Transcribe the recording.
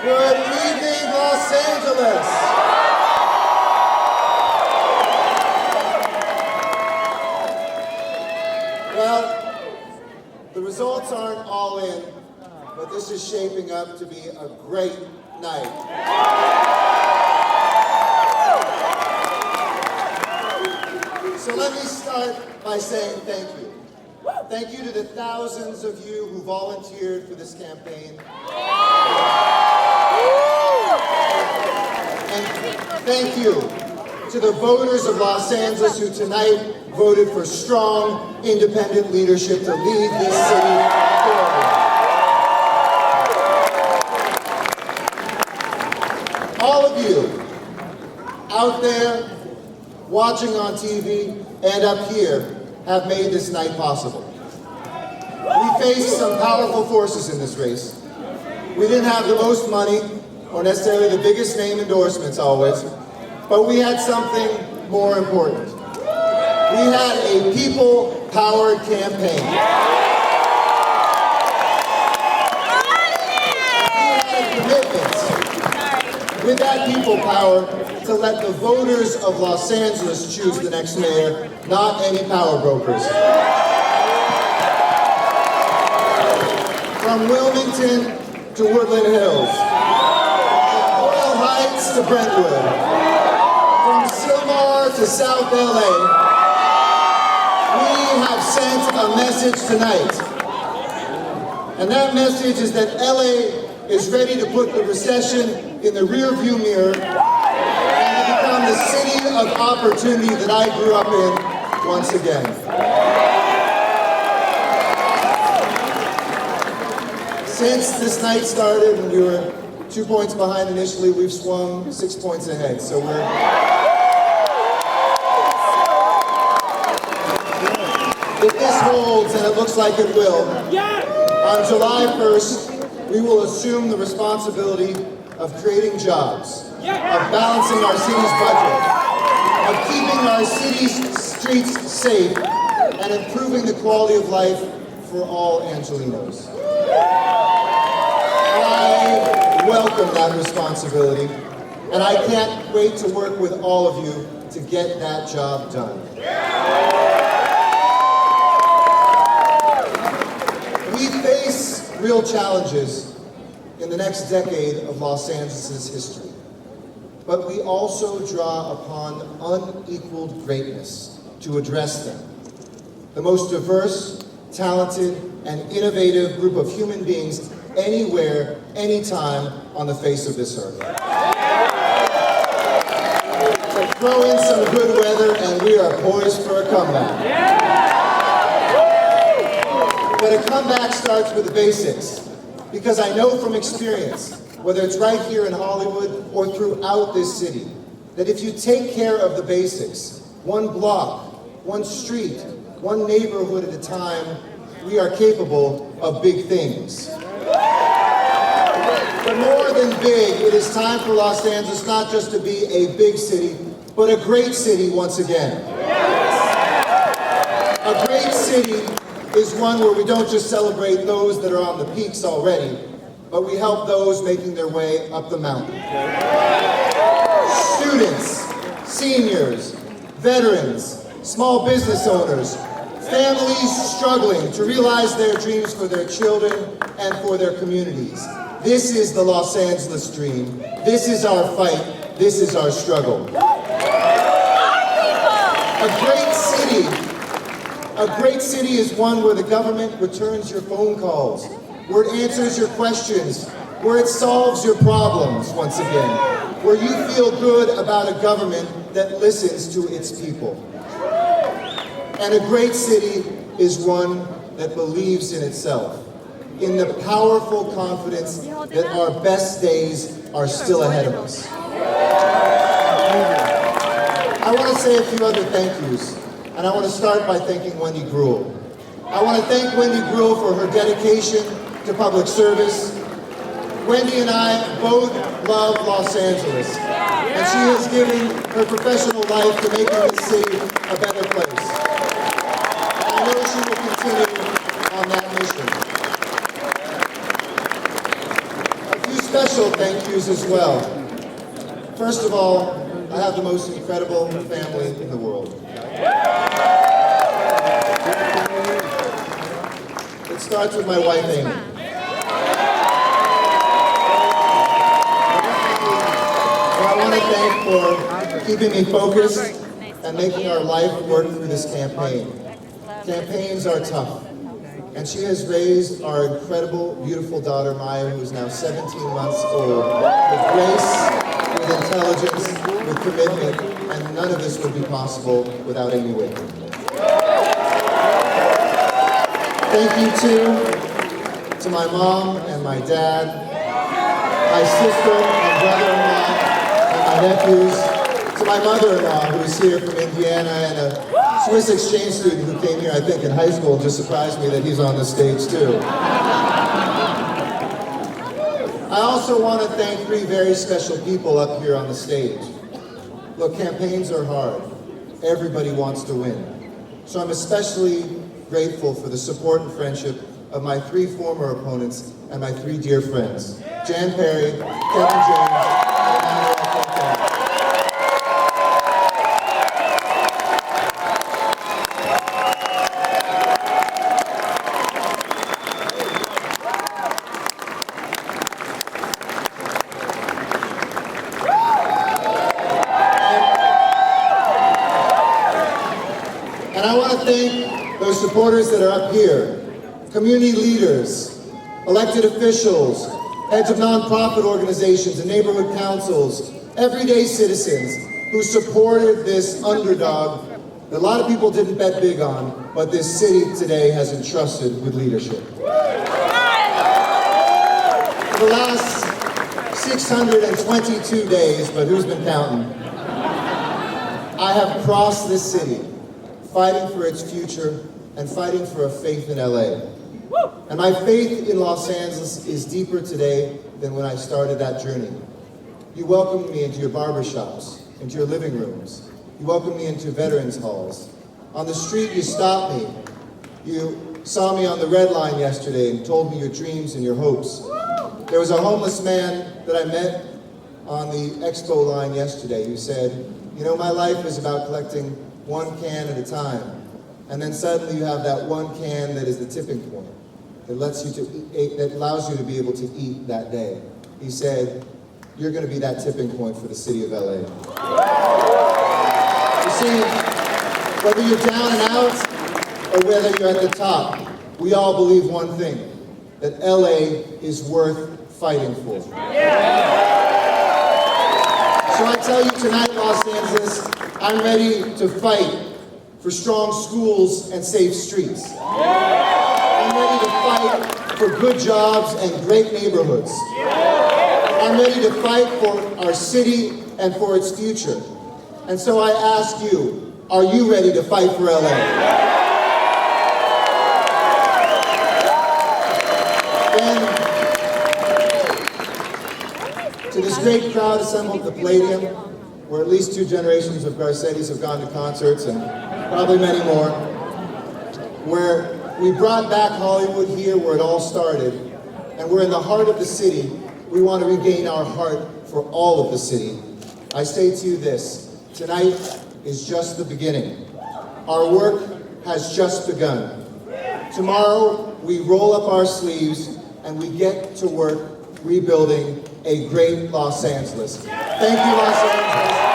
Good evening, Los Angeles. Well, the results aren't all in, but this is shaping up to be a great night. So let me start by saying thank you. Thank you to the thousands of you who volunteered for this campaign. And thank you to the voters of Los Angeles who tonight voted for strong, independent leadership to lead this city forward. All of you out there, watching on TV, and up here, have made this night possible. We faced some powerful forces in this race. We didn't have the most money, or necessarily the biggest name endorsements always, but we had something more important. We had a people-powered campaign. We had a commitment with that people power to let the voters of Los Angeles choose the next mayor, not any power brokers. From Wilmington to Woodland Hills, from Boyle Heights to Brentwood, from Sylmar to South LA, we have sent a message tonight. And that message is that LA is ready to put the recession in the rearview mirror and to become the city of opportunity that I grew up in once again. Since this night started, and we were 2 points behind initially, we've swung 6 points ahead. So if this holds, and it looks like it will, on July 1st, we will assume the responsibility of creating jobs, of balancing our city's budget, of keeping our city's streets safe, and improving the quality of life for all Angelenos. I welcome that responsibility, and I can't wait to work with all of you to get that job done. We face real challenges in the next decade of Los Angeles' history, but we also draw upon unequaled greatness to address them. The most diverse, talented, and innovative group of human beings anywhere, anytime on the face of this earth. Throw in some good weather and we are poised for a comeback. But a comeback starts with the basics, because I know from experience, whether it's right here in Hollywood or throughout this city, that if you take care of the basics, one block, one street, one neighborhood at a time, we are capable of big things. But more than big, it is time for Los Angeles not just to be a big city, but a great city once again. A great city is one where we don't just celebrate those that are on the peaks already, but we help those making their way up the mountain. Students, seniors, veterans, small business owners, families struggling to realize their dreams for their children and for their communities. This is the Los Angeles dream. This is our fight. This is our struggle. A great city is one where the government returns your phone calls, where it answers your questions, where it solves your problems once again, where you feel good about a government that listens to its people. And a great city is one that believes in itself, in the powerful confidence that our best days are still ahead of us. I want to say a few other thank yous, and I want to start by thanking Wendy Gruhl. I want to thank Wendy Gruhl for her dedication to public service. Wendy and I both love Los Angeles, and she has given her professional life to making this city a better place. And I know she will continue on that mission. A few special thank yous as well. First of all, I have the most incredible family in the world. It starts with my wife, Amy. And I want to thank for keeping me focused and making our life work through this campaign. Campaigns are tough. And she has raised our incredible, beautiful daughter, Maya, who is now 17 months old, with grace, with intelligence, with commitment, and none of this would be possible without Amy Wicker. Thank you, too, to my mom and my dad, my sister and brother-in-law, and my nephews, to my mother-in-law, who is here from Indiana, and a Swiss exchange student who came here, I think, in high school, just surprised me that he's on the stage, too. I also want to thank three very special people up here on the stage. Look, campaigns are hard. Everybody wants to win. So I'm especially grateful for the support and friendship of my three former opponents and my three dear friends, Jan Perry, Kevin James, and Emmanuel Fontaine. And I want to thank those supporters that are up here, community leaders, elected officials, heads of nonprofit organizations and neighborhood councils, everyday citizens who supported this underdog that a lot of people didn't bet big on, but this city today has entrusted with leadership. For the last 622 days, but who's been counting? I have crossed this city, fighting for its future and fighting for a faith in LA. And my faith in Los Angeles is deeper today than when I started that journey. You welcomed me into your barbershops, into your living rooms. You welcomed me into veterans halls. On the street, you stopped me. You saw me on the red line yesterday and told me your dreams and your hopes. There was a homeless man that I met on the expo line yesterday who said, you know, my life is about collecting one can at a time. And then suddenly you have that one can that is the tipping point, that lets you to eat, that allows you to be able to eat that day. He said, you're going to be that tipping point for the city of LA. You see, whether you're down and out or whether you're at the top, we all believe one thing, that LA is worth fighting for. So I tell you tonight, Los Angeles, I'm ready to fight for strong schools and safe streets. I'm ready to fight for good jobs and great neighborhoods. I'm ready to fight for our city and for its future. And so I ask you, are you ready to fight for LA? And to this great crowd assembled at the Palladium, where at least 2 generations of Garcettis have gone to concerts and probably many more, where we brought back Hollywood here where it all started, and we're in the heart of the city. We want to regain our heart for all of the city. I say to you this, tonight is just the beginning. Our work has just begun. Tomorrow, we roll up our sleeves and we get to work rebuilding a great Los Angeles. Thank you, Los Angeles.